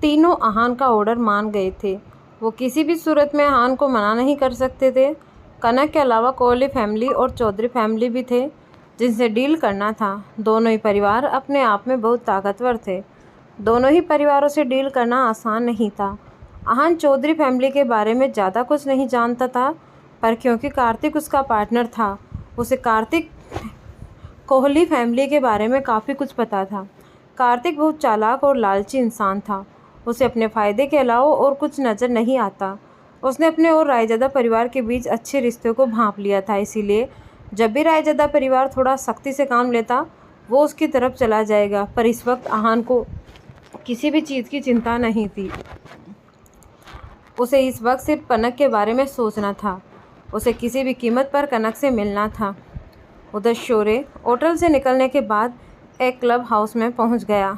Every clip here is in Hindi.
तीनों आहान का ऑर्डर मान गए थे। वो किसी भी सूरत में आहान को मना नहीं कर सकते थे। कनक के अलावा कोहली फैमिली और चौधरी फैमिली भी थे जिनसे डील करना था। दोनों ही परिवार अपने आप में बहुत ताकतवर थे। दोनों ही परिवारों से डील करना आसान नहीं था। आहान चौधरी फैमिली के बारे में ज़्यादा कुछ नहीं जानता था, पर क्योंकि कार्तिक उसका पार्टनर था, उसे कार्तिक कोहली फैमिली के बारे में काफ़ी कुछ पता था। कार्तिक बहुत चालाक और लालची इंसान था। उसे अपने फ़ायदे के अलावा और कुछ नज़र नहीं आता। उसने अपने और रायज़दा परिवार के बीच अच्छे रिश्तों को भांप लिया था, इसीलिए जब भी रायज़दा परिवार थोड़ा सख्ती से काम लेता वो उसकी तरफ चला जाएगा। पर इस वक्त आहान को किसी भी चीज़ की चिंता नहीं थी। उसे इस वक्त सिर्फ कनक के बारे में सोचना था। उसे किसी भी कीमत पर कनक से मिलना था। उधर शौर्य होटल से निकलने के बाद एक क्लब हाउस में पहुंच गया।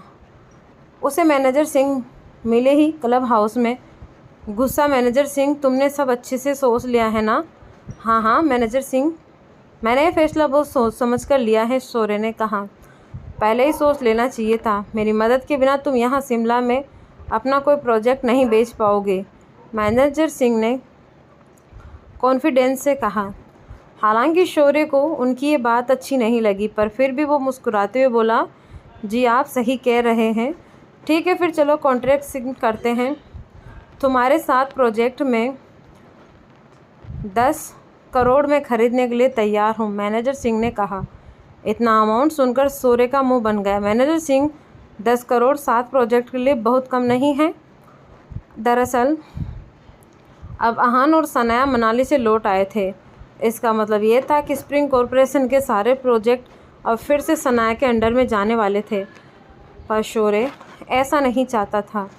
उसे मैनेजर सिंह मिले ही क्लब हाउस में। गुस्सा मैनेजर सिंह, तुमने सब अच्छे से सोच लिया है ना? हाँ मैनेजर सिंह, मैंने ये फैसला बहुत सोच समझ कर लिया है, शौर्य ने कहा। पहले ही सोच लेना चाहिए था। मेरी मदद के बिना तुम यहाँ शिमला में अपना कोई प्रोजेक्ट नहीं बेच पाओगे, मैनेजर सिंह ने कॉन्फिडेंस से कहा। हालांकि शौर्य को उनकी ये बात अच्छी नहीं लगी, पर फिर भी वो मुस्कुराते हुए बोला, जी आप सही कह रहे हैं। ठीक है, फिर चलो कॉन्ट्रैक्ट साइन करते हैं। तुम्हारे साथ प्रोजेक्ट में 10 करोड़ में ख़रीदने के लिए तैयार हूँ, मैनेजर सिंह ने कहा। इतना अमाउंट सुनकर शौर्य का मुंह बन गया। मैनेजर सिंह, 10 करोड़ 7 प्रोजेक्ट के लिए बहुत कम नहीं है। दरअसल अब आहान और सनाया मनाली से लौट आए थे। इसका मतलब ये था कि स्प्रिंग कॉरपोरेशन के सारे प्रोजेक्ट अब फिर से सनाया के अंडर में जाने वाले थे। पर शौर्य ऐसा नहीं चाहता था।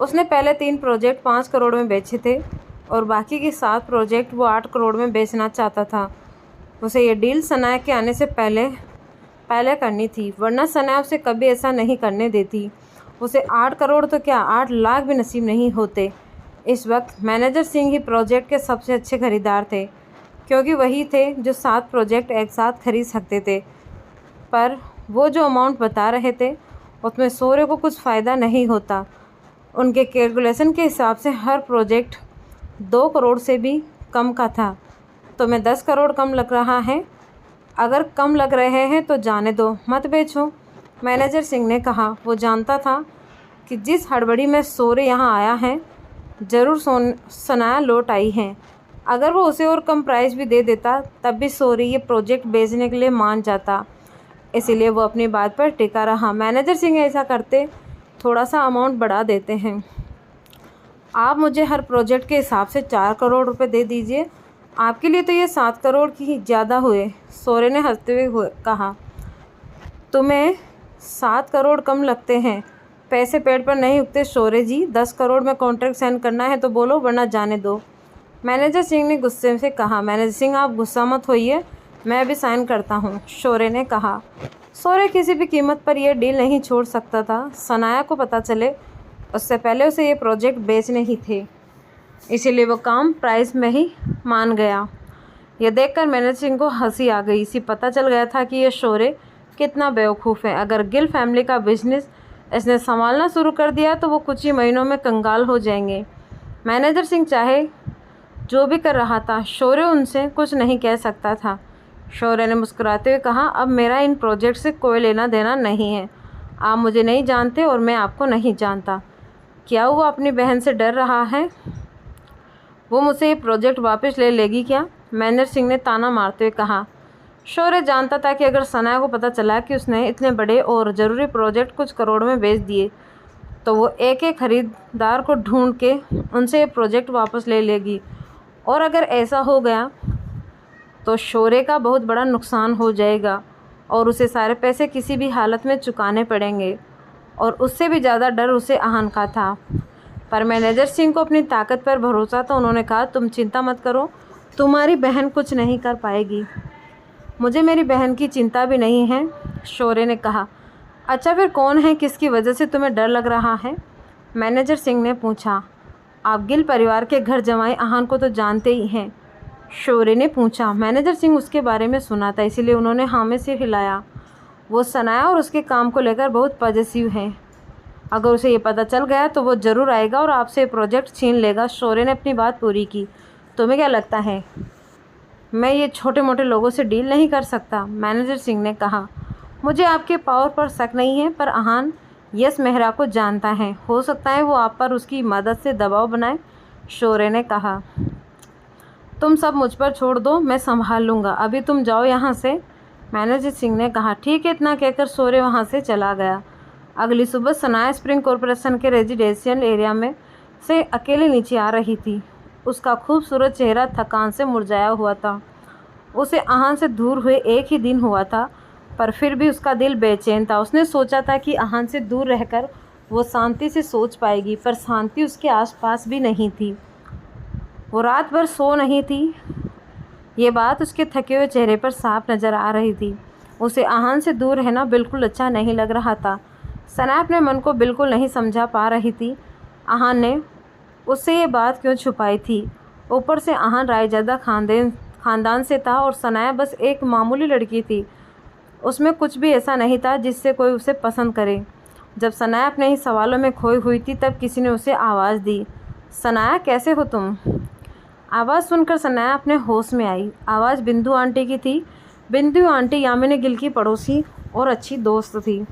उसने पहले 3 प्रोजेक्ट 5 करोड़ में बेचे थे और बाकी के 7 प्रोजेक्ट वो 8 करोड़ में बेचना चाहता था। उसे ये डील सनाया के आने से पहले करनी थी, वरना सनाया उसे कभी ऐसा नहीं करने देती। उसे 8 करोड़ तो क्या 8 लाख भी नसीब नहीं होते। इस वक्त मैनेजर सिंह ही प्रोजेक्ट के सबसे अच्छे खरीदार थे, क्योंकि वही थे जो 7 प्रोजेक्ट एक साथ खरीद सकते थे। पर वो जो अमाउंट बता रहे थे उसमें शौर्य को कुछ फ़ायदा नहीं होता। उनके कैलकुलेशन के हिसाब से हर प्रोजेक्ट 2 करोड़ से भी कम का था। तो मैं 10 करोड़ कम लग रहा है। अगर कम लग रहे हैं तो जाने दो, मत बेचो, मैनेजर सिंह ने कहा। वो जानता था कि जिस हड़बड़ी में शौर्य यहाँ आया है, ज़रूर सनाया लौट आई है। अगर वो उसे और कम प्राइस भी दे देता तब भी शौर्य ये प्रोजेक्ट बेचने के लिए मान जाता। इसीलिए वो अपनी बात पर टिका रहा। मैनेजर सिंह ऐसा करते थोड़ा सा अमाउंट बढ़ा देते हैं। आप मुझे हर प्रोजेक्ट के हिसाब से 4 करोड़ रुपए दे दीजिए। आपके लिए तो ये 7 करोड़ की ज़्यादा हुए, शौर्य ने हंसते हुए कहा। तुम्हें 7 करोड़ कम लगते हैं? पैसे पेड़ पर नहीं उगते शौर्य जी। 10 करोड़ में कॉन्ट्रैक्ट साइन करना है तो बोलो, वरना जाने दो, मैनेजर सिंह ने गुस्से से कहा। मैनेजर सिंह, आप गुस्सा मत होइए, मैं अभी साइन करता हूँ, शौर्य ने कहा। शौर्य किसी भी कीमत पर यह डील नहीं छोड़ सकता था। सनाया को पता चले उससे पहले उसे ये प्रोजेक्ट बेचने ही थे, इसीलिए वो काम प्राइस में ही मान गया। यह देखकर मैनेजर सिंह को हंसी आ गई। इसी पता चल गया था कि यह शौर्य कितना बेवकूफ़ है। अगर गिल फैमिली का बिजनेस इसने संभालना शुरू कर दिया तो वो कुछ ही महीनों में कंगाल हो जाएंगे। मैनेजर सिंह चाहे जो भी कर रहा था, शौर्य उनसे कुछ नहीं कह सकता था। शौर्य ने मुस्कुराते हुए कहा, अब मेरा इन प्रोजेक्ट से कोई लेना देना नहीं है। आप मुझे नहीं जानते और मैं आपको नहीं जानता। क्या वो अपनी बहन से डर रहा है? वो मुझसे ये प्रोजेक्ट वापस ले लेगी क्या? मैनेजर सिंह ने ताना मारते हुए कहा। शौर्य जानता था कि अगर सनाया को पता चला कि उसने इतने बड़े और ज़रूरी प्रोजेक्ट कुछ करोड़ में बेच दिए तो वो एक एक खरीदार को ढूंढ के उनसे ये प्रोजेक्ट वापस ले लेगी। और अगर ऐसा हो गया तो शौर्य का बहुत बड़ा नुकसान हो जाएगा और उसे सारे पैसे किसी भी हालत में चुकाने पड़ेंगे। और उससे भी ज़्यादा डर उसे आहान का था। पर मैनेजर सिंह को अपनी ताकत पर भरोसा था। उन्होंने कहा, तुम चिंता मत करो, तुम्हारी बहन कुछ नहीं कर पाएगी। मुझे मेरी बहन की चिंता भी नहीं है, शौर्य ने कहा। अच्छा, फिर कौन है, किसकी वजह से तुम्हें डर लग रहा है? मैनेजर सिंह ने पूछा। आप गिल परिवार के घर जमाई आहान को तो जानते ही हैं, शौर्य ने पूछा। मैनेजर सिंह उसके बारे में सुना था, इसीलिए उन्होंने हाँ में सिर हिलाया। वो सनाया और उसके काम को लेकर बहुत पॉजिटिव हैं। अगर उसे ये पता चल गया तो वो ज़रूर आएगा और आपसे प्रोजेक्ट छीन लेगा। शौर्य ने अपनी बात पूरी की। तुम्हें क्या लगता है मैं ये छोटे मोटे लोगों से डील नहीं कर सकता? मैनेजर सिंह ने कहा। मुझे आपके पावर पर शक नहीं है, पर आहान यस मेहरा को जानता है। हो सकता है वो आप पर उसकी मदद से दबाव बनाए। शौर्य ने कहा। तुम सब मुझ पर छोड़ दो, मैं संभाल लूँगा। अभी तुम जाओ यहाँ से, मैनेजर सिंह ने कहा। ठीक है, इतना कहकर शौर्य वहाँ से चला गया। अगली सुबह सनाया स्प्रिंग कॉरपोरेशन के रेजिडेंशियल एरिया में से अकेले नीचे आ रही थी। उसका खूबसूरत चेहरा थकान से मुरझाया हुआ था। उसे आहान से दूर हुए एक ही दिन हुआ था, पर फिर भी उसका दिल बेचैन था। उसने सोचा था कि आहान से दूर रहकर वो शांति से सोच पाएगी, पर शांति उसके आसपास भी नहीं थी। वो रात भर सो नहीं थी, ये बात उसके थके हुए चेहरे पर साफ नज़र आ रही थी। उसे आहान से दूर रहना बिल्कुल अच्छा नहीं लग रहा था। सना अपने मन को बिल्कुल नहीं समझा पा रही थी। आहान ने उससे ये बात क्यों छुपाई थी? ऊपर से आहान रायजादा खानदान से था और सनाया बस एक मामूली लड़की थी। उसमें कुछ भी ऐसा नहीं था जिससे कोई उसे पसंद करे। जब सनाया अपने ही सवालों में खोई हुई थी तब किसी ने उसे आवाज़ दी। सनाया, कैसे हो तुम? आवाज़ सुनकर सनाया अपने होश में आई। आवाज़ बिंदु आंटी की थी। बिंदु आंटी यामिनी गिल की पड़ोसी और अच्छी दोस्त थी।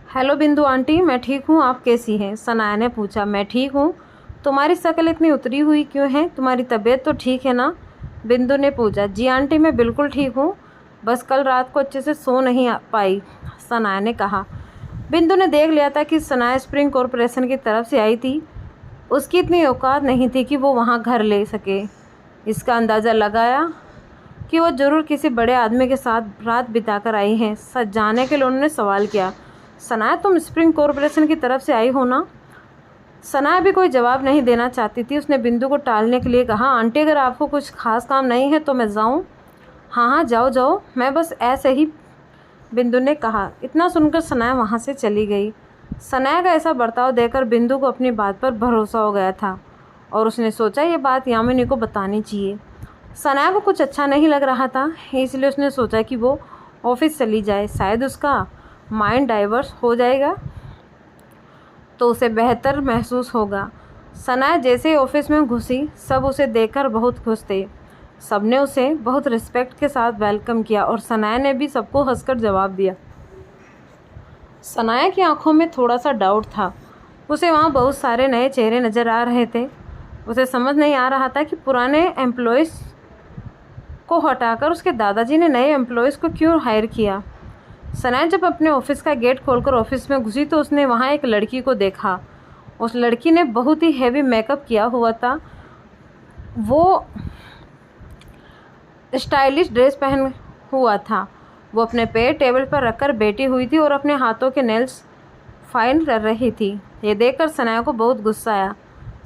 हेलो बिंदु आंटी, मैं ठीक हूँ, आप कैसी हैं? सनाया ने पूछा। मैं ठीक हूँ। तुम्हारी शक्ल इतनी उतरी हुई क्यों है? तुम्हारी तबीयत तो ठीक है ना? बिंदु ने पूछा। जी आंटी, मैं बिल्कुल ठीक हूँ, बस कल रात को अच्छे से सो नहीं पाई, सनाया ने कहा। बिंदु ने देख लिया था कि सनाया स्प्रिंग कॉरपोरेशन की तरफ से आई थी। उसकी इतनी औकात नहीं थी कि वो वहाँ घर ले सके। इसका अंदाज़ा लगाया कि वो ज़रूर किसी बड़े आदमी के साथ रात बिताकर आई हैं। सच जानने के लिए उन्होंने सवाल किया। सनाया, तुम स्प्रिंग कॉरपोरेशन की तरफ से आई हो ना? सनाया भी कोई जवाब नहीं देना चाहती थी। उसने बिंदु को टालने के लिए कहा। आंटी, अगर आपको कुछ खास काम नहीं है तो मैं जाऊँ? हाँ हाँ, जाओ जाओ, मैं बस ऐसे ही, बिंदु ने कहा। इतना सुनकर सनाया वहाँ से चली गई। सनाया का ऐसा बर्ताव देखकर बिंदु को अपनी बात पर भरोसा हो गया था और उसने सोचा ये बात यामिनी को बतानी चाहिए। सनाया को कुछ अच्छा नहीं लग रहा था, इसलिए उसने सोचा कि वो ऑफिस चली जाए। शायद उसका माइंड डाइवर्ट हो जाएगा तो उसे बेहतर महसूस होगा। सनाया जैसे ही ऑफिस में घुसी, सब उसे देखकर बहुत खुश थे। सबने उसे बहुत रिस्पेक्ट के साथ वेलकम किया और सनाया ने भी सबको हंसकर जवाब दिया। सनाया की आंखों में थोड़ा सा डाउट था। उसे वहाँ बहुत सारे नए चेहरे नज़र आ रहे थे। उसे समझ नहीं आ रहा था कि पुराने एम्प्लॉयज़ को हटाकर उसके दादाजी ने नए एम्प्लॉयज़ को क्यों हायर किया। सनाया जब अपने ऑफिस का गेट खोलकर ऑफिस में घुसी तो उसने वहाँ एक लड़की को देखा। उस लड़की ने बहुत ही हैवी मेकअप किया हुआ था। वो स्टाइलिश ड्रेस पहन हुआ था। वो अपने पैर टेबल पर रखकर बैठी हुई थी और अपने हाथों के नेल्स फाइन कर रही थी। ये देखकर सनाया को बहुत गुस्सा आया।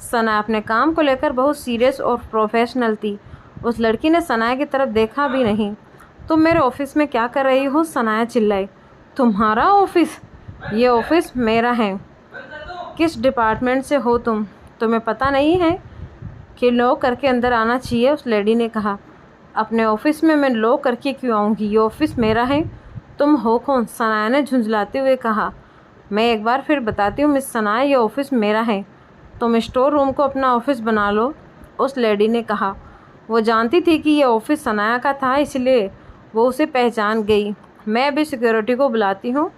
सनाया अपने काम को लेकर बहुत सीरियस और प्रोफेशनल थी। उस लड़की ने सनाया की तरफ देखा भी नहीं। तुम मेरे ऑफिस में क्या कर रही हो? सनाया चिल्लाई। तुम्हारा ऑफिस? ये ऑफिस मेरा है। किस डिपार्टमेंट से हो तुम? तुम्हें पता नहीं है कि लॉक करके अंदर आना चाहिए, उस लेडी ने कहा। अपने ऑफिस में मैं लॉक करके क्यों आऊँगी? ये ऑफिस मेरा है। तुम हो कौन? सनाया ने झुंझलाते हुए कहा। मैं एक बार फिर बताती हूँ मिस सनाया, ये ऑफिस मेरा है। तुम स्टोर रूम को अपना ऑफिस बना लो, उस लेडी ने कहा। वो जानती थी कि यह ऑफिस सनाया का था, इसलिए वो उसे पहचान गई। मैं अभी सिक्योरिटी को बुलाती हूँ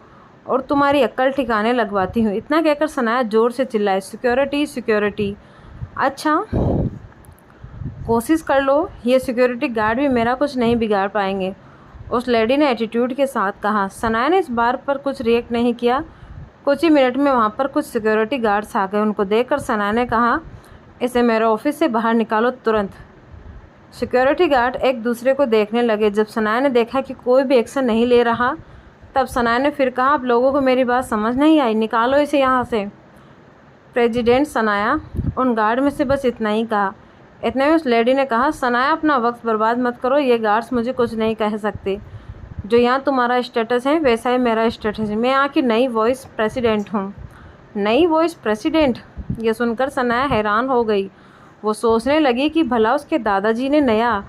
और तुम्हारी अक्ल ठिकाने लगवाती हूँ। इतना कहकर सनाया ज़ोर से चिल्लाए, सिक्योरिटी सिक्योरिटी। अच्छा, कोशिश कर लो, ये सिक्योरिटी गार्ड भी मेरा कुछ नहीं बिगाड़ पाएंगे, उस लेडी ने एटीट्यूड के साथ कहा। सनाया ने इस बार पर कुछ रिएक्ट नहीं किया। कुछ ही मिनट में वहाँ पर कुछ सिक्योरिटी गार्ड्स आ गए। उनको देखकर सनाया ने कहा, इसे मेरे ऑफिस से बाहर निकालो तुरंत। सिक्योरिटी गार्ड एक दूसरे को देखने लगे। जब सनाया ने देखा कि कोई भी एक्शन नहीं ले रहा, तब सनाया ने फिर कहा, आप लोगों को मेरी बात समझ नहीं आई, निकालो इसे यहाँ से। प्रेसिडेंट सनाया, उन गार्ड में से बस इतना ही कहा। इतने में उस लेडी ने कहा, सनाया अपना वक्त बर्बाद मत करो, ये गार्ड्स मुझे कुछ नहीं कह सकते। जो यहाँ तुम्हारा स्टेटस है वैसा ही मेरा स्टेटस है। मैं यहाँ की नई वाइस प्रेसिडेंट हूँ। नई वाइस प्रेसिडेंट? ये सुनकर सनाया हैरान हो गई। वो सोचने लगी कि भला उसके दादाजी ने नया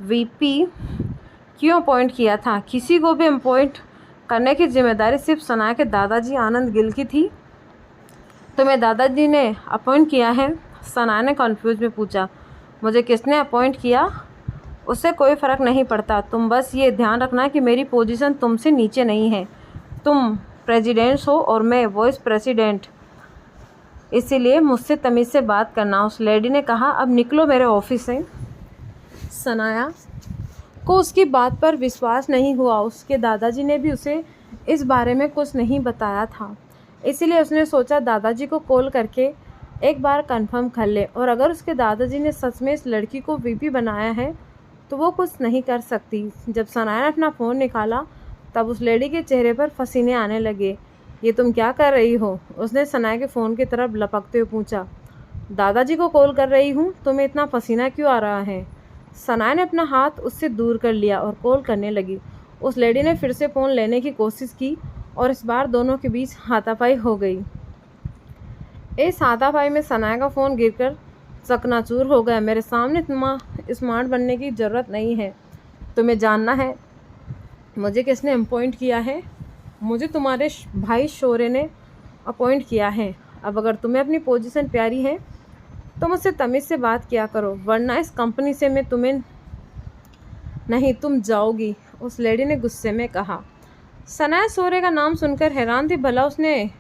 वीपी क्यों अपॉइंट किया था। किसी को भी अपॉइंट करने की जिम्मेदारी सिर्फ सनाया के दादाजी आनंद गिल की थी। तुम्हें दादाजी ने अपॉइंट किया है? सनाया ने कन्फ्यूज में पूछा। मुझे किसने अपॉइंट किया उससे कोई फ़र्क नहीं पड़ता। तुम बस ये ध्यान रखना कि मेरी पोजीशन तुमसे नीचे नहीं है। तुम प्रेसिडेंट हो और मैं वाइस प्रेसिडेंट, इसीलिए मुझसे तमीज़ से बात करना। उस लेडी ने कहा, अब निकलो मेरे ऑफिस से। सनाया को उसकी बात पर विश्वास नहीं हुआ। उसके दादाजी ने भी उसे इस बारे में कुछ नहीं बताया था, इसीलिए उसने सोचा दादाजी को कॉल करके एक बार कंफर्म कर ले, और अगर उसके दादाजी ने सच में इस लड़की को वीपी बनाया है तो वो कुछ नहीं कर सकती। जब सनाया ने अपना फ़ोन निकाला तब उस लेडी के चेहरे पर पसीने आने लगे। ये तुम क्या कर रही हो? उसने सनाया के फ़ोन की तरफ लपकते हुए पूछा। दादाजी को कॉल कर रही हूँ। तुम्हें इतना पसीना क्यों आ रहा है? सनाया ने अपना हाथ उससे दूर कर लिया और कॉल करने लगी। उस लेडी ने फिर से फ़ोन लेने की कोशिश की और इस बार दोनों के बीच हाथापाई हो गई। इस हाथापाई में सनाया का फ़ोन गिरकर चकनाचूर हो गया। मेरे सामने इतना स्मार्ट बनने की ज़रूरत नहीं है। तुम्हें जानना है मुझे किसने अपॉइंट किया है? मुझे तुम्हारे भाई शौर्य ने अपॉइंट किया है। अब अगर तुम्हें अपनी पोजीशन प्यारी है तो मुझसे तमीज़ से बात किया करो, वरना इस कंपनी से मैं तुम्हें नहीं, तुम जाओगी, उस लेडी ने गुस्से में कहा। सनाया शौर्य का नाम सुनकर हैरान थी। भला उसने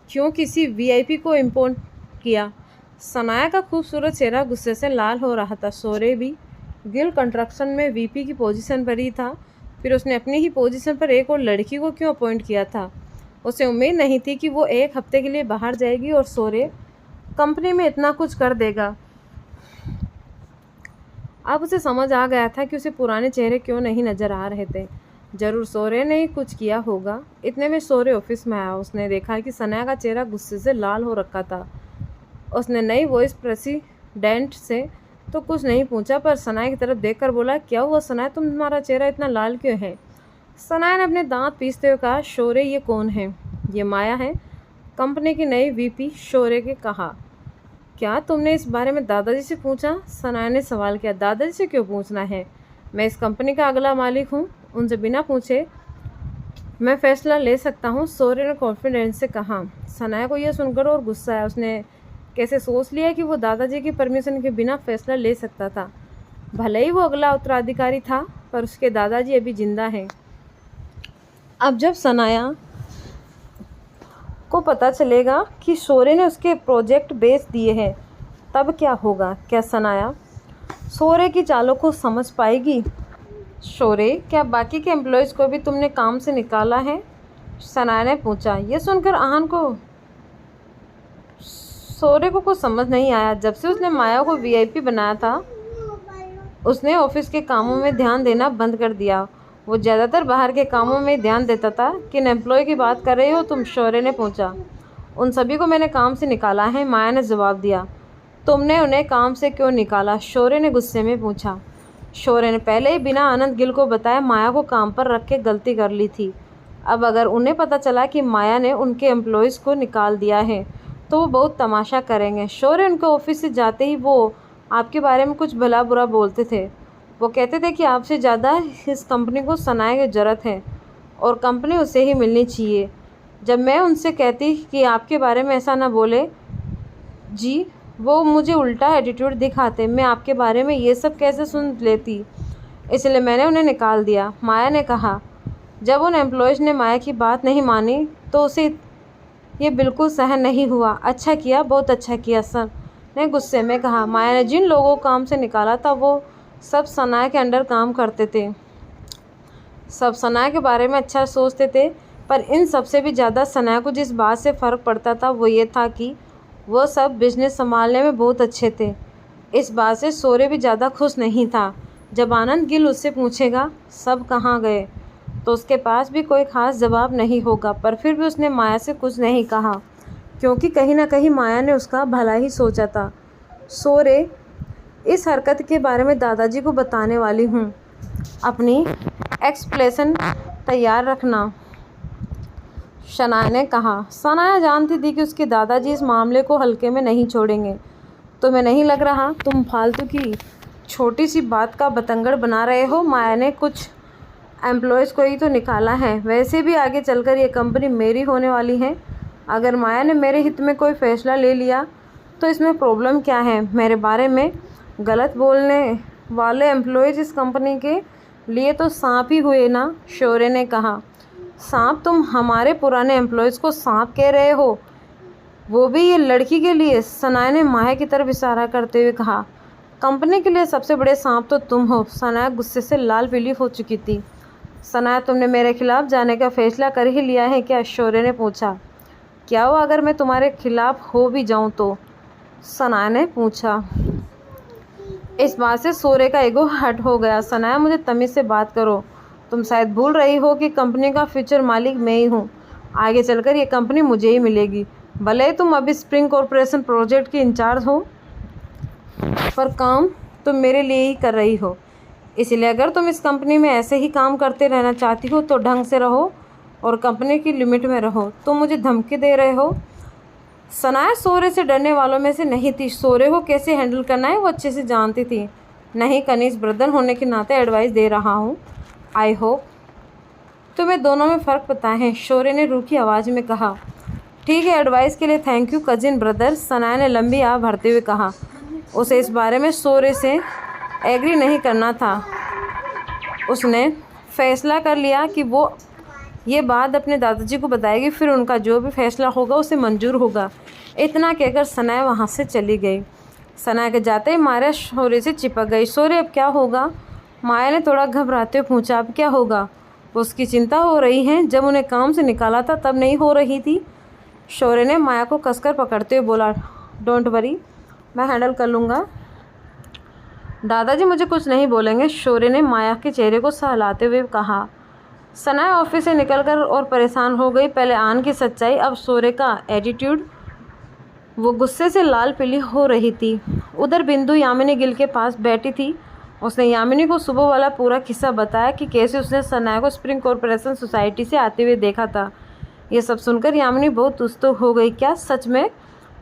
क्यों किसी वीआईपी को इम्पोर्ट किया? सनाया का खूबसूरत चेहरा गुस्से से लाल हो रहा था। शौर्य भी गिल कंस्ट्रक्शन में वीपी की पोजीशन पर ही था, फिर उसने अपनी ही पोजीशन पर एक और लड़की को क्यों अपॉइंट किया था? उसे उम्मीद नहीं थी कि वो एक हफ्ते के लिए बाहर जाएगी और शौर्य कंपनी में इतना कुछ कर देगा। अब उसे समझ आ गया था कि उसे पुराने चेहरे क्यों नहीं नज़र आ रहे थे। ज़रूर शौर्य ने ही कुछ किया होगा। इतने में शौर्य ऑफिस में आया। उसने देखा कि सनाया का चेहरा गुस्से से लाल हो रखा था। उसने नई वॉइस प्रेसिडेंट से तो कुछ नहीं पूछा, पर सनाया की तरफ देखकर बोला, क्या हुआ सनाया, तुम्हारा चेहरा इतना लाल क्यों है? सनाया ने अपने दांत पीसते हुए कहा, शौर्य ये कौन है? ये माया है, कंपनी की नई वीपी। शौर्य के कहा, क्या तुमने इस बारे में दादाजी से पूछा? सनाया ने सवाल किया। दादाजी से क्यों पूछना है? मैं इस कंपनी का अगला मालिक हूँ, उनसे बिना पूछे मैं फ़ैसला ले सकता हूँ, शौर्य ने कॉन्फिडेंस से कहा। सनाया को यह सुनकर और गुस्सा आया। उसने कैसे सोच लिया कि वो दादाजी की परमिशन के बिना फ़ैसला ले सकता था? भले ही वो अगला उत्तराधिकारी था, पर उसके दादाजी अभी जिंदा हैं। अब जब सनाया को पता चलेगा कि शौर्य ने उसके प्रोजेक्ट बेच दिए हैं, तब क्या होगा? क्या सनाया शौर्य की चालों को समझ पाएगी? शौर्य, क्या बाकी के एम्प्लॉयज़ को भी तुमने काम से निकाला है? सनाया ने पूछा। यह सुनकर आहन को शौर्य को कुछ समझ नहीं आया। जब से उसने माया को वीआईपी बनाया था, उसने ऑफिस के कामों में ध्यान देना बंद कर दिया। वो ज़्यादातर बाहर के कामों में ध्यान देता था। किन एम्प्लॉय की बात कर रहे हो तुम? शौर्य ने पूछा। उन सभी को मैंने काम से निकाला है, माया ने जवाब दिया। तुमने उन्हें काम से क्यों निकाला? शौर्य ने गुस्से में पूछा। शौर्य ने पहले ही बिना आनंद गिल को बताया माया को काम पर रख के गलती कर ली थी। अब अगर उन्हें पता चला कि माया ने उनके एम्प्लॉयज़ को निकाल दिया है तो वो बहुत तमाशा करेंगे। शौर्य उनके ऑफिस से जाते ही वो आपके बारे में कुछ भला बुरा बोलते थे। वो कहते थे कि आपसे ज़्यादा इस कंपनी को सनाया की ज़रूरत है और कंपनी उसे ही मिलनी चाहिए। जब मैं उनसे कहती कि आपके बारे में ऐसा ना बोले जी, वो मुझे उल्टा एटीट्यूड दिखाते। मैं आपके बारे में ये सब कैसे सुन लेती, इसलिए मैंने उन्हें निकाल दिया, माया ने कहा। जब उन एम्प्लॉयज़ ने माया की बात नहीं मानी तो उसे ये बिल्कुल सहन नहीं हुआ। अच्छा किया, बहुत अच्छा किया सर ने गुस्से में कहा। माया ने जिन लोगों को काम से निकाला था वो सब सनाया के अंडर काम करते थे। सब सनाया के बारे में अच्छा सोचते थे, पर इन सबसे भी ज़्यादा सनाया को जिस बात से फ़र्क पड़ता था वो ये था कि वो सब बिजनेस संभालने में बहुत अच्छे थे। इस बात से शौर्य भी ज़्यादा खुश नहीं था। जब आनंद गिल उससे पूछेगा सब कहाँ गए, तो उसके पास भी कोई ख़ास जवाब नहीं होगा। पर फिर भी उसने माया से कुछ नहीं कहा, क्योंकि कहीं ना कहीं माया ने उसका भला ही सोचा था। शौर्य, इस हरकत के बारे में दादाजी को बताने वाली हूँ, अपनी एक्सप्लेनेशन तैयार रखना, सनाया ने कहा। सनाया जानती थी कि उसके दादाजी इस मामले को हल्के में नहीं छोड़ेंगे। तुम्हें नहीं लग रहा तुम फालतू की छोटी सी बात का बतंगड़ बना रहे हो? माया ने कुछ एम्प्लॉयज़ को ही तो निकाला है, वैसे भी आगे चलकर ये कंपनी मेरी होने वाली है। अगर माया ने मेरे हित में कोई फ़ैसला ले लिया तो इसमें प्रॉब्लम क्या है? मेरे बारे में गलत बोलने वाले एम्प्लॉयज़ इस कंपनी के लिए तो सांप ही हुए ना, शौर्य ने कहा। सांप? तुम हमारे पुराने एम्प्लॉयज़ को सांप कह रहे हो, वो भी ये लड़की के लिए? सनाया ने माया की तरफ इशारा करते हुए कहा। कंपनी के लिए सबसे बड़े सांप तो तुम हो। सनाया गुस्से से लाल पीली हो चुकी थी। सनाया, तुमने मेरे खिलाफ जाने का फैसला कर ही लिया है क्या? शौर्य ने पूछा। क्या हुआ अगर मैं तुम्हारे खिलाफ हो भी जाऊं तो? सनाया ने पूछा। इस बात से शौर्य का ईगो हर्ट हो गया। सनाया, मुझे तमीज़ से बात करो। तुम शायद भूल रही हो कि कंपनी का फ्यूचर मालिक मैं ही हूँ। आगे चलकर ये कंपनी मुझे ही मिलेगी। भले ही तुम अभी स्प्रिंग कॉरपोरेशन प्रोजेक्ट की इंचार्ज हो, पर काम तुम मेरे लिए ही कर रही हो। इसलिए अगर तुम इस कंपनी में ऐसे ही काम करते रहना चाहती हो तो ढंग से रहो और कंपनी की लिमिट में रहो। तुम मुझे धमकी दे रहे हो? सनाया शौर्य से डरने वालों में से नहीं थी। शौर्य को कैसे हैंडल करना है वो अच्छे से जानती थी। नहीं, कनिष्ठ ब्रदर होने के नाते एडवाइस दे रहा हूँ। आई होप तुम्हें दोनों में फ़र्क पता है, शौर्य ने रूखी आवाज़ में कहा। ठीक है, एडवाइस के लिए thank you cousin brother, Sanaya ने लंबी आह भरते हुए कहा। उसे इस बारे में शौर्य से एग्री नहीं करना था। उसने फैसला कर लिया कि वो ये बात अपने दादाजी को बताएगी, फिर उनका जो भी फैसला होगा उसे मंजूर होगा। इतना कहकर सनाया वहाँ से चली गई। सनाया के जाते ही माया शौर्य से चिपक गई। शौर्य, अब क्या होगा? माया ने थोड़ा घबराते हुए पूछा। अब क्या होगा? उसकी चिंता हो रही है। जब उन्हें काम से निकाला था तब नहीं हो रही थी। शौर्य ने माया को कसकर पकड़ते हुए बोला। डोंट वरी, मैं हैंडल कर लूँगा। दादाजी मुझे कुछ नहीं बोलेंगे, शौर्य ने माया के चेहरे को सहलाते हुए कहा। सनाया ऑफिस से निकलकर और परेशान हो गई। पहले आन की सच्चाई, अब शौर्य का एटीट्यूड। वो गुस्से से लाल पीली हो रही थी। उधर बिंदु यामिनी गिल के पास बैठी थी। उसने यामिनी को सुबह वाला पूरा किस्सा बताया कि कैसे उसने सनाया को स्प्रिंग कॉरपोरेशन सोसाइटी से आते हुए देखा था। ये सब सुनकर यामिनी बहुत तुस्तुक हो गई। क्या सच में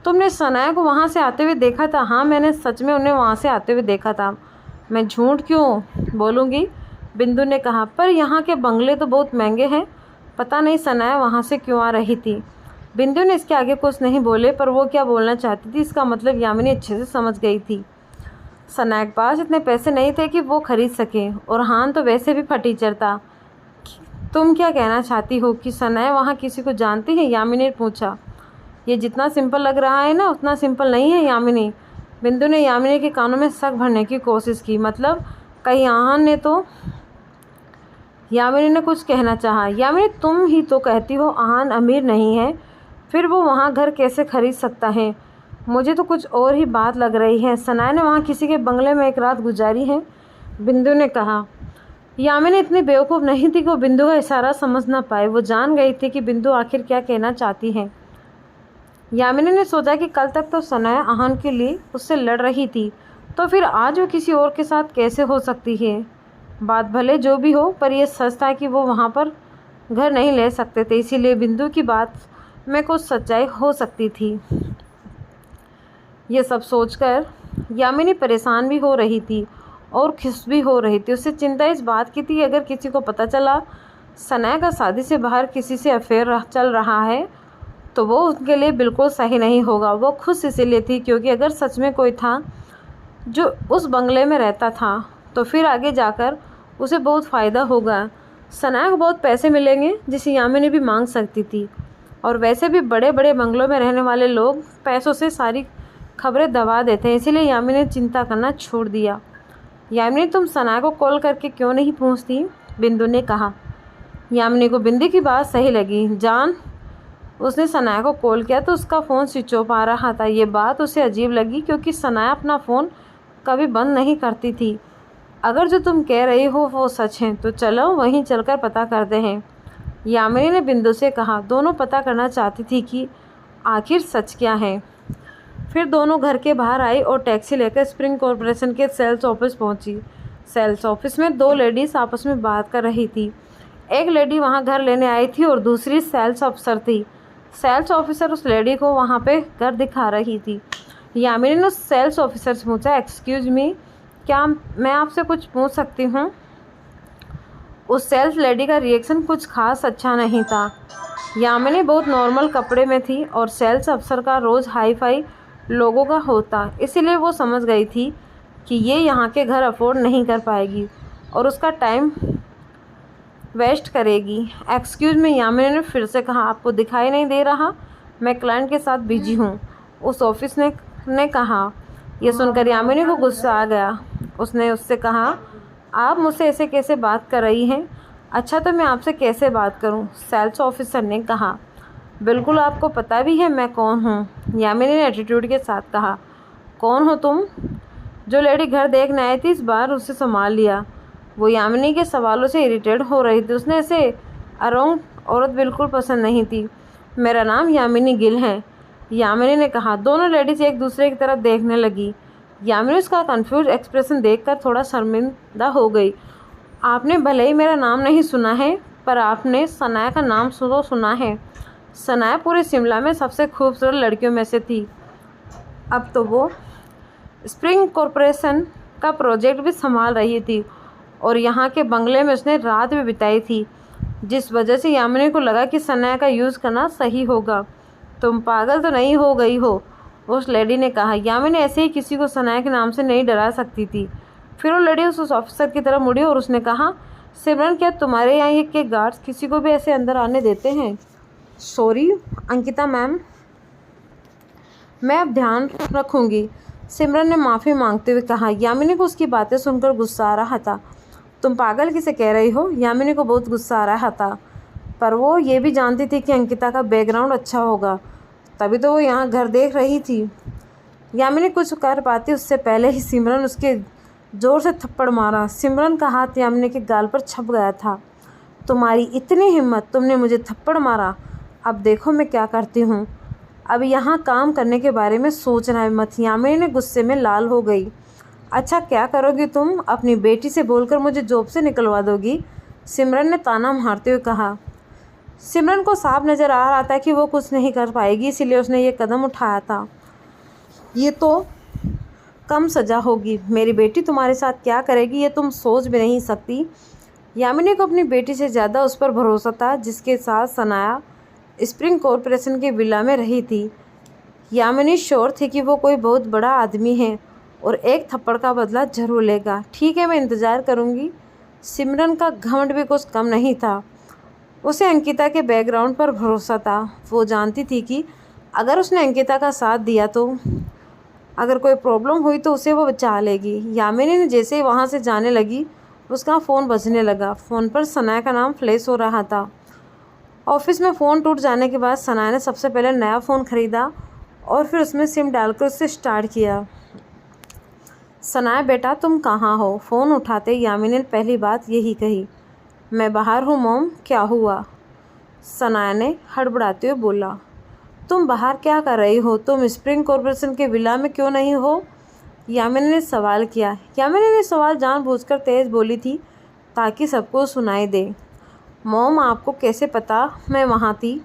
तुमने सनाया को वहाँ से आते हुए देखा था? हाँ, मैंने सच में उन्हें वहाँ से आते हुए देखा था। मैं झूठ क्यों बोलूँगी? बिंदु ने कहा। पर यहाँ के बंगले तो बहुत महंगे हैं। पता नहीं सनाया वहाँ से क्यों आ रही थी। बिंदु ने इसके आगे कुछ नहीं बोले, पर वो क्या बोलना चाहती थी इसका मतलब यामिनी अच्छे से समझ गई थी। सनाया के पास इतने पैसे नहीं थे कि वो खरीद सके, और हान तो वैसे भी फटीचर था। तुम क्या कहना चाहती हो कि सनाया वहाँ किसी को जानती है? यामिनी ने पूछा। ये जितना सिंपल लग रहा है ना, उतना सिंपल नहीं है यामिनी। बिंदु ने यामिनी के कानों में शक भरने की कोशिश की। मतलब कहीं आहान ने तो? यामिनी ने कुछ कहना चाहा। यामिनी, तुम ही तो कहती हो आहान अमीर नहीं है, फिर वो वहाँ घर कैसे खरीद सकता है? मुझे तो कुछ और ही बात लग रही है। सनाया ने वहाँ किसी के बंगले में एक रात गुजारी है, बिंदु ने कहा। यामिनी इतनी बेवकूफ़ नहीं थी कि वो बिंदु का इशारा समझ ना पाए। वो जान गई थी कि बिंदु आखिर क्या कहना चाहती है। यामिनी ने सोचा कि कल तक तो सनाया आहान के लिए उससे लड़ रही थी, तो फिर आज वो किसी और के साथ कैसे हो सकती है? बात भले जो भी हो, पर यह सच था कि वो वहाँ पर घर नहीं ले सकते थे, इसीलिए बिंदु की बात में कुछ सच्चाई हो सकती थी। ये सब सोचकर यामिनी परेशान भी हो रही थी और खुश भी हो रही थी। उससे चिंता इस बात की थी अगर किसी को पता चला सनाया का शादी से बाहर किसी से अफेयर चल रहा है तो वो उनके लिए बिल्कुल सही नहीं होगा। वो खुश इसीलिए थी क्योंकि अगर सच में कोई था जो उस बंगले में रहता था तो फिर आगे जाकर उसे बहुत फ़ायदा होगा। सनाया को बहुत पैसे मिलेंगे जिसे यामिनी भी मांग सकती थी, और वैसे भी बड़े बड़े बंगलों में रहने वाले लोग पैसों से सारी खबरें दबा देते हैं, इसीलिए यामिनी ने चिंता करना छोड़ दिया। यामिनी, तुम सनाया को कॉल करके क्यों नहीं पूछती? बिंदु ने कहा। यामिनी को बिंदु की बात सही लगी। जान उसने सनाया को कॉल किया तो उसका फ़ोन स्विच ऑफ आ रहा था। ये बात उसे अजीब लगी क्योंकि सनाया अपना फ़ोन कभी बंद नहीं करती थी। अगर जो तुम कह रही हो वो सच है तो चलो वहीं चलकर पता करते हैं, यामिनी ने बिंदु से कहा। दोनों पता करना चाहती थी कि आखिर सच क्या है। फिर दोनों घर के बाहर आई और टैक्सी लेकर स्प्रिंग कॉरपोरेशन के सेल्स ऑफिस पहुंची। सेल्स ऑफिस में दो लेडीज़ आपस में बात कर रही थी। एक लेडी वहां घर लेने आई थी और दूसरी सेल्स ऑफिसर थी। सेल्स ऑफिसर उस लेडी को वहां पे घर दिखा रही थी। यामिनी ने उस सेल्स ऑफिसर से पूछा, एक्सक्यूज़ मी, क्या मैं आपसे कुछ पूछ सकती हूँ? उस सेल्स लेडी का रिएक्शन कुछ खास अच्छा नहीं था। यामिनी बहुत नॉर्मल कपड़े में थी और सेल्स अफसर का रोज़ हाई फाई लोगों का होता, इसीलिए वो समझ गई थी कि ये यहाँ के घर अफोर्ड नहीं कर पाएगी और उसका टाइम वेस्ट करेगी। एक्सक्यूज़ मी, यामिनी ने फिर से कहा, आपको दिखाई नहीं दे रहा मैं क्लाइंट के साथ बिजी हूँ, उस ऑफिस ने कहा। यह सुनकर यामिनी को गुस्सा आ गया। उसने उससे कहा, आप मुझसे ऐसे कैसे बात कर रही हैं? अच्छा तो मैं आपसे कैसे बात करूं? सेल्स ऑफिसर ने कहा। बिल्कुल, आपको पता भी है मैं कौन हूं, यामिनी ने एटीट्यूड के साथ कहा। कौन हो तुम? जो लेडी घर देखने आई थी, इस बार उसे संभाल लिया। वो यामिनी के सवालों से इरिटेट हो रही थी। उसने ऐसे अरोंग औरत बिल्कुल पसंद नहीं थी। मेरा नाम यामिनी गिल है, यामिनी ने कहा। दोनों लेडीज एक दूसरे की तरफ देखने लगी। यामिनी उसका कंफ्यूज एक्सप्रेशन देखकर थोड़ा शर्मिंदा हो गई। आपने भले ही मेरा नाम नहीं सुना है, पर आपने सनाया का नाम सुना है। सनाया पूरे शिमला में सबसे खूबसूरत लड़कियों में से थी। अब तो वो स्प्रिंग कॉरपोरेशन का प्रोजेक्ट भी संभाल रही थी और यहाँ के बंगले में उसने रात भी बिताई थी, जिस वजह से यामिनी को लगा कि सनाया का यूज़ करना सही होगा। तुम पागल तो नहीं हो गई हो? उस लेडी ने कहा। यामिनी ऐसे ही किसी को सनाया के नाम से नहीं डरा सकती थी। फिर वो लेडी उस ऑफिसर की तरफ मुड़ी और उसने कहा, सिमरन, क्या तुम्हारे यहाँ के गार्ड्स किसी को भी ऐसे अंदर आने देते हैं? सॉरी अंकिता मैम, मैं अब ध्यान रखूँगी, सिमरन ने माफ़ी मांगते हुए कहा। यामिनी को उसकी बातें सुनकर गुस्सा आ रहा था। तुम पागल किसे कह रही हो? यामिनी को बहुत गुस्सा आ रहा था, पर वो ये भी जानती थी कि अंकिता का बैकग्राउंड अच्छा होगा, तभी तो वो यहाँ घर देख रही थी। यामिनी कुछ कर पाती उससे पहले ही सिमरन उसके ज़ोर से थप्पड़ मारा। सिमरन का हाथ यामिनी के गाल पर छप गया था। तुम्हारी इतनी हिम्मत, तुमने मुझे थप्पड़ मारा? अब देखो मैं क्या करती हूँ। अब यहाँ काम करने के बारे में सोचना है मत। यामिनी ने गुस्से में लाल हो गई। अच्छा क्या करोगी तुम? अपनी बेटी से बोलकर मुझे जॉब से निकलवा दोगी? सिमरन ने ताना मारते हुए कहा। सिमरन को साफ नज़र आ रहा था कि वो कुछ नहीं कर पाएगी, इसीलिए उसने ये कदम उठाया था। ये तो कम सज़ा होगी। मेरी बेटी तुम्हारे साथ क्या करेगी ये तुम सोच भी नहीं सकती। यामिनी को अपनी बेटी से ज़्यादा उस पर भरोसा था जिसके साथ सनाया स्प्रिंग कॉरपोरेशन के विला में रही थी। यामिनी श्योर थी कि वो कोई बहुत बड़ा आदमी है और एक थप्पड़ का बदला ज़रूर लेगा। ठीक है, मैं इंतज़ार करूँगी। सिमरन का घमंड भी कुछ कम नहीं था। उसे अंकिता के बैकग्राउंड पर भरोसा था। वो जानती थी कि अगर उसने अंकिता का साथ दिया तो अगर कोई प्रॉब्लम हुई तो उसे वो बचा लेगी। यामिनी ने जैसे ही वहाँ से जाने लगी, उसका फ़ोन बजने लगा। फ़ोन पर सनाया का नाम फ्लैश हो रहा था। ऑफिस में फ़ोन टूट जाने के बाद सनाया ने सबसे पहले नया फ़ोन ख़रीदा और फिर उसमें सिम डालकर उससे स्टार्ट किया। सनाया बेटा, तुम कहाँ हो? फ़ोन उठाते यामिनी ने पहली बात यही कही। मैं बाहर हूँ मॉम। क्या हुआ? सनाया ने हड़बड़ाते हुए बोला। तुम बाहर क्या कर रही हो? तुम स्प्रिंग कॉरपोरेशन के विला में क्यों नहीं हो? यामिनी ने सवाल किया। यामिनी ने सवाल जानबूझकर तेज़ बोली थी ताकि सबको सुनाई दे। मॉम, आपको कैसे पता मैं वहाँ थी?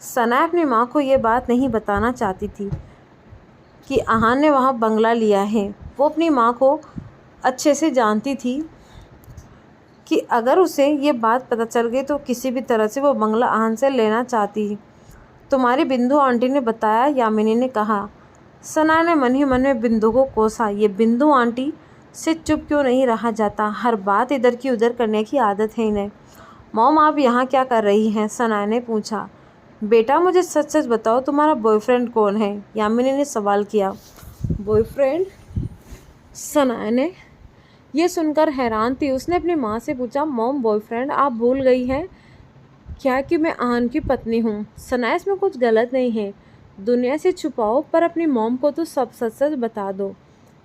सनाया अपनी माँ को ये बात नहीं बताना चाहती थी कि आहान ने वहाँ बंगला लिया है। वो अपनी माँ को अच्छे से जानती थी कि अगर उसे ये बात पता चल गई तो किसी भी तरह से वो बंगला आहान से लेना चाहती। तुम्हारी बिंदु आंटी ने बताया, यामिनी ने कहा। सनाया ने मन ही मन में बिंदु को कोसा। ये बिंदु आंटी से चुप क्यों नहीं रहा जाता? हर बात इधर की उधर करने की आदत है इन्हें। मॉम, आप यहाँ क्या कर रही हैं? सनाया ने पूछा। बेटा, मुझे सच सच बताओ, तुम्हारा बॉयफ्रेंड कौन है? यामिनी ने सवाल किया। बॉयफ्रेंड? सनाया ने ये सुनकर हैरान थी। उसने अपनी माँ से पूछा, मॉम, बॉयफ्रेंड आप भूल गई हैं क्या कि मैं आहान की पत्नी हूँ? सनाया, इसमें कुछ गलत नहीं है। दुनिया से छुपाओ पर अपनी मॉम को तो सब सच सच बता दो।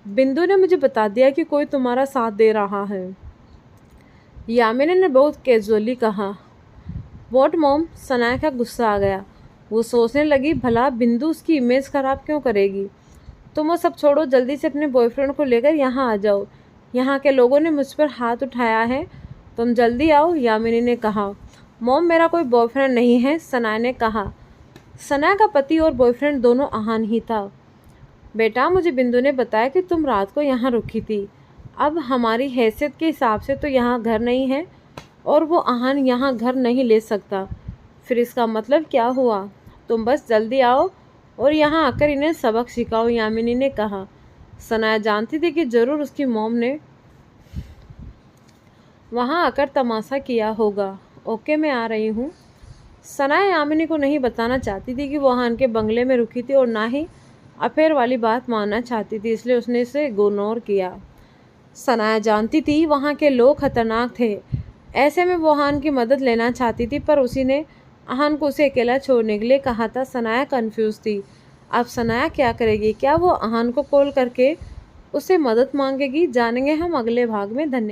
बिंदु ने मुझे बता दिया कि कोई तुम्हारा साथ दे रहा है। यामिनी ने बहुत कैजुअली कहा। What mom? सनाया का गुस्सा आ गया। वो सोचने लगी, भला बिंदु उसकी इमेज ख़राब क्यों करेगी? तुम वो सब छोड़ो, जल्दी से अपने बॉयफ्रेंड को लेकर यहाँ आ जाओ। यहाँ के लोगों ने मुझ पर हाथ उठाया है, तुम जल्दी आओ, यामिनी ने कहा। मॉम, मेरा कोई बॉयफ्रेंड नहीं है, सनाया ने कहा। सनाया का पति और बॉयफ्रेंड दोनों आहान ही था। बेटा, मुझे बिंदु ने बताया कि तुम रात को यहाँ रुकी थी। अब हमारी हैसियत के हिसाब से तो यहाँ घर नहीं है और वो आहान यहाँ घर नहीं ले सकता। फिर इसका मतलब क्या हुआ? तुम बस जल्दी आओ और यहाँ आकर इन्हें सबक सिखाओ, यामिनी ने कहा। सनाया जानती थी कि जरूर उसकी मॉम ने वहाँ आकर तमाशा किया होगा। ओके, मैं आ रही हूँ। सनाया यामिनी को नहीं बताना चाहती थी कि वो वहाँ के बंगले में रुकी थी और ना ही अफेयर वाली बात मानना चाहती थी, इसलिए उसने इसे इग्नोर किया। सनाया जानती थी वहाँ के लोग खतरनाक थे, ऐसे में वो अहान की मदद लेना चाहती थी, पर उसी ने अहान को उसे अकेला छोड़ने के लिए कहा था। सनाया कंफ्यूज थी। अब सनाया क्या करेगी? क्या वो अहान को कॉल करके उससे मदद मांगेगी? जानेंगे हम अगले भाग में। धन्यवाद।